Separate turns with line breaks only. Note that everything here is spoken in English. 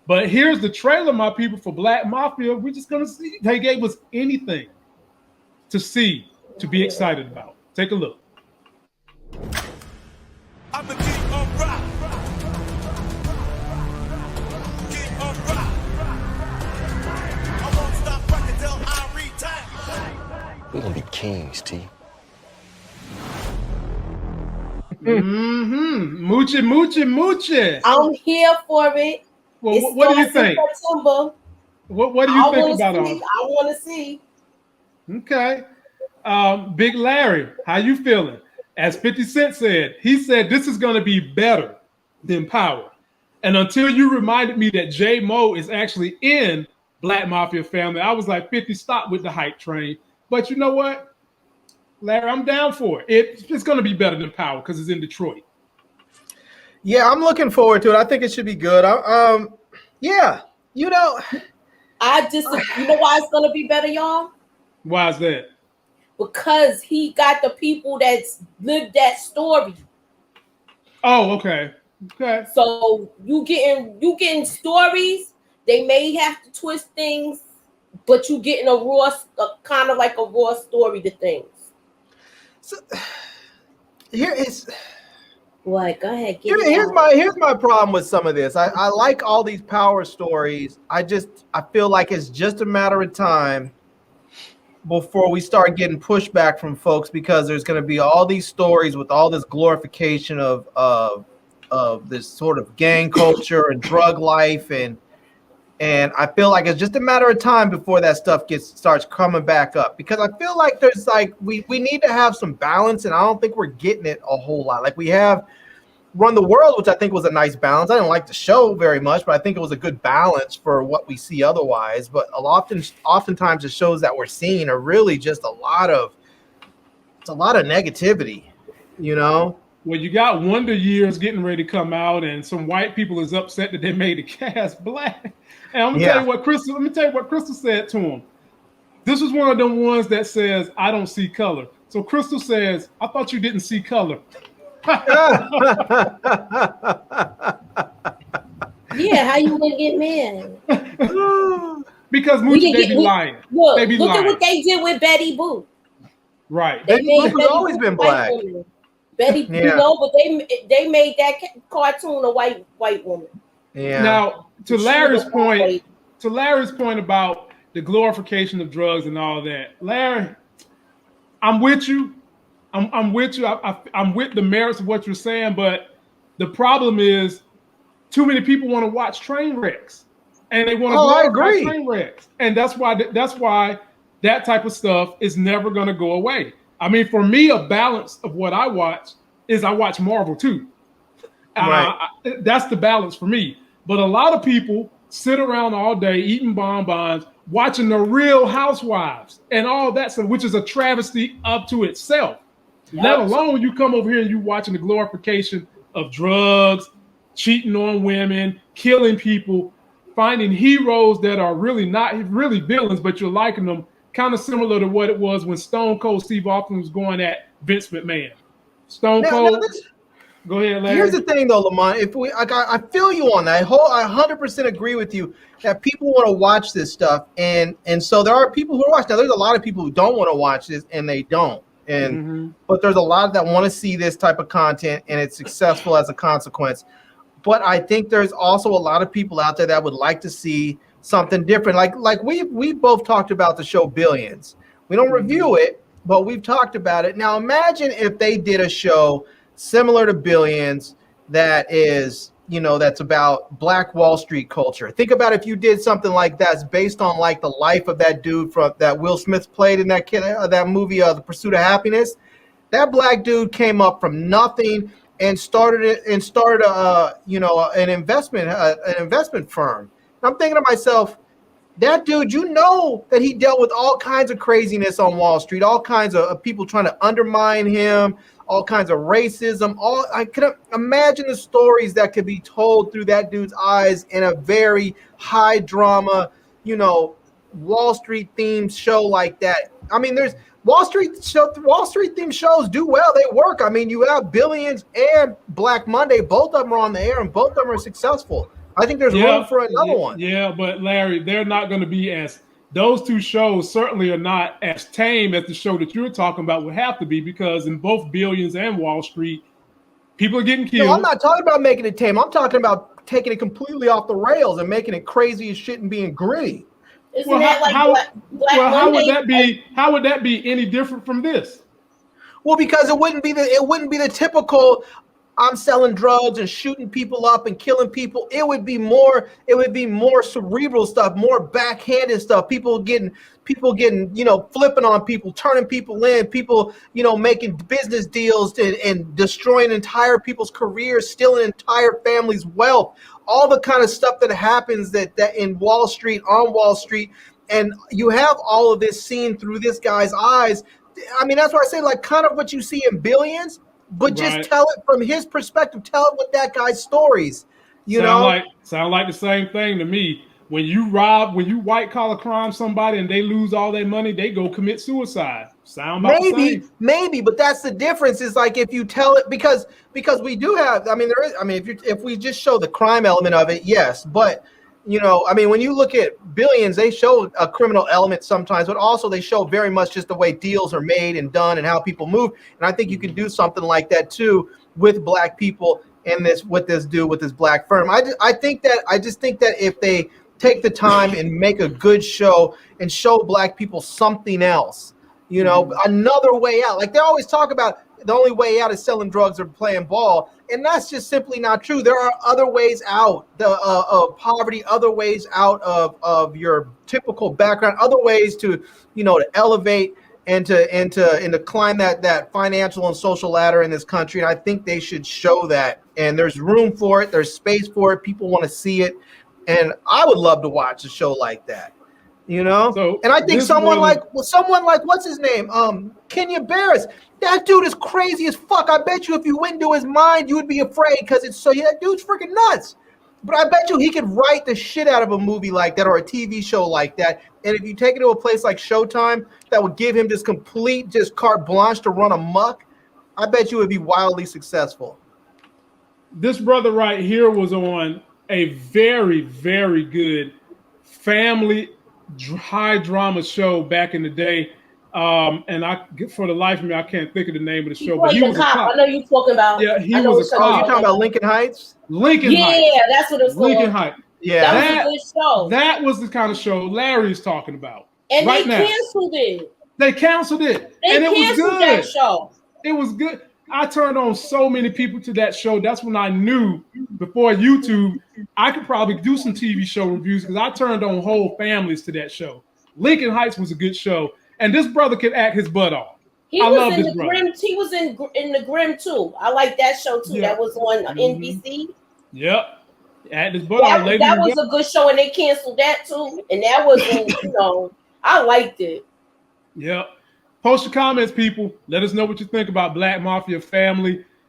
But here's the trailer, my people, for Black Mafia. We're just gonna see. They gave us anything to see, to be excited about. Take a look.
I'm the king of rock. King of rock. I won't stop rocking till I retire.
We're gonna be kings, T.
Moochie, moochie, moochie.
I'm here for it.
Well, what do you think?
September.
What do you think about it?
I want to see.
Okay. Big Larry, how you feeling? As 50 Cent said, he said this is going to be better than Power. And until you reminded me that J Mo is actually in Black Mafia Family, I was like, 50, stop with the hype train. But you know what, Larry, I'm down for it. It's going to be better than Power because it's in Detroit.
Yeah, I'm looking forward to it. I think it should be good. Yeah, you know.
You know why it's gonna be better, y'all?
Why is that?
Because he got the people that's lived that story.
Oh, okay. Okay.
So you getting stories. They may have to twist things, but you getting a kind of like a raw story to things.
So, here is.
What? Go ahead.
Here's my problem with some of this. I like all these Power stories. I feel like it's just a matter of time before we start getting pushback from folks, because there's going to be all these stories with all this glorification of this sort of gang culture and drug life, and I feel like it's just a matter of time before that stuff starts coming back up, because I feel like there's we need to have some balance, and I don't think we're getting it a whole lot. Like we have Run the World, which I think was a nice balance. I didn't like the show very much, but I think it was a good balance for what we see otherwise. But oftentimes the shows that we're seeing are really just a lot of negativity, you know?
Well, you got Wonder Years getting ready to come out, and some white people is upset that they made the cast black. And I'm gonna tell you what Crystal said to him. This was one of them ones that says, I don't see color. So Crystal says, I thought you didn't see color.
Yeah, how you gonna get mad?
Because Moochie, they be lying.
Look at what they did with Betty Boop.
Right.
Betty Boop has always been black.
Betty, but they made that cartoon a white woman.
Yeah.
Now, to Larry's point about the glorification of drugs and all that, Larry, I'm with you. I'm with you. I'm with the merits of what you're saying, but the problem is too many people want to watch train wrecks, and they want to glorify train wrecks, and that's why that type of stuff is never going to go away. I mean, for me, a balance of what I watch is I watch Marvel too. Right. That's the balance for me. But a lot of people sit around all day eating bonbons, watching the Real Housewives and all that stuff, which is a travesty up to itself. Yep. Let alone you come over here and you watching the glorification of drugs, cheating on women, killing people, finding heroes that are really not really villains, but you're liking them. Kind of similar to what it was when Stone Cold Steve Austin was going at Vince McMahon. Cold. Go ahead, Larry.
Here's the thing, though, Lamont. I feel you on that. I 100% agree with you that people want to watch this stuff, and so there are people who watch. Now, there's a lot of people who don't want to watch this, and they don't. But there's a lot that want to see this type of content, and it's successful as a consequence. But I think there's also a lot of people out there that would like to see something different. Like we both talked about the show Billions. We don't review it, but we've talked about it. Now imagine if they did a show similar to Billions that is, that's about Black Wall Street culture. Think about if you did something like that's based on like the life of that dude that Will Smith played in that movie, The Pursuit of Happiness. That black dude came up from nothing and started an investment firm. I'm thinking to myself, that dude, that he dealt with all kinds of craziness on Wall Street, all kinds of people trying to undermine him, all kinds of racism. I could imagine the stories that could be told through that dude's eyes in a very high drama, Wall Street themed show like that. I mean, there's Wall Street themed shows do well. They work. I mean, you have Billions and Black Monday. Both of them are on the air and both of them are successful. I think there's room for another one.
Yeah, but Larry, they're not going to be as those two shows certainly are not as tame as the show that you're talking about would have to be, because in both Billions and Wall Street, people are getting killed.
No, I'm not talking about making it tame. I'm talking about taking it completely off the rails and making it crazy as shit and being gritty.
Isn't that like Black
how would
Monday?
that be? How would that be any different from this?
Well, because it wouldn't be the typical I'm selling drugs and shooting people up and killing people. It would be more cerebral stuff, more backhanded stuff. People getting, flipping on people, turning people in, people, making business deals and destroying entire people's careers, stealing entire families' wealth, all the kind of stuff that happens that in Wall Street, on Wall Street. And you have all of this seen through this guy's eyes. I mean, that's why I say, like, kind of what you see in Billions, but just tell it from his perspective. Tell it with that guy's stories.
Sound like the same thing to me. When you white collar crime somebody and they lose all their money, they go commit suicide. Sound about the same.
Maybe, but that's the difference. Is like if you tell it because we do have. I mean, there is. I mean, if we just show the crime element of it, yes, but. I mean, when you look at Billions, they show a criminal element sometimes, but also they show very much just the way deals are made and done and how people move. And I think you can do something like that too with black people and with this black firm. I just think that if they take the time and make a good show and show black people something else, another way out. Like they always talk about the only way out is selling drugs or playing ball. And that's just simply not true. There are other ways out of poverty, other ways out of your typical background, other ways to elevate and to climb that financial and social ladder in this country. And I think they should show that. And there's room for it. There's space for it. People want to see it. And I would love to watch a show like that. So and I think someone like what's his name? Kenya Barris. That dude is crazy as fuck. I bet you if you went into his mind, you would be afraid because that dude's freaking nuts. But I bet you he could write the shit out of a movie like that or a TV show like that. And if you take it to a place like Showtime, that would give him just carte blanche to run amok. I bet you would be wildly successful.
This brother right here was on a very, very good family high drama show back in the day. And for the life of me, I can't think of the name of the show. But he was a cop.
I know you're talking about.
Yeah, he was a cop.
You're talking about Lincoln Heights?
Lincoln Heights.
Yeah, that's what it's called.
Lincoln Heights.
Yeah,
that was a good show.
That was the kind of show Larry's talking about.
And they canceled it.
They canceled it.
And it was good. That show.
It was good. I turned on so many people to that show. That's when I knew, before YouTube, I could probably do some TV show reviews because I turned on whole families to that show. Lincoln Heights was a good show. And this brother can act his butt off.
He was in the Grimm. He was in the Grimm too. I like that show too. Yeah. That was on NBC.
Yep. Act his butt off.
That was a good show, and they canceled that too. And that was, I liked it.
Yep. Post your comments, people. Let us know what you think about Black Mafia Family.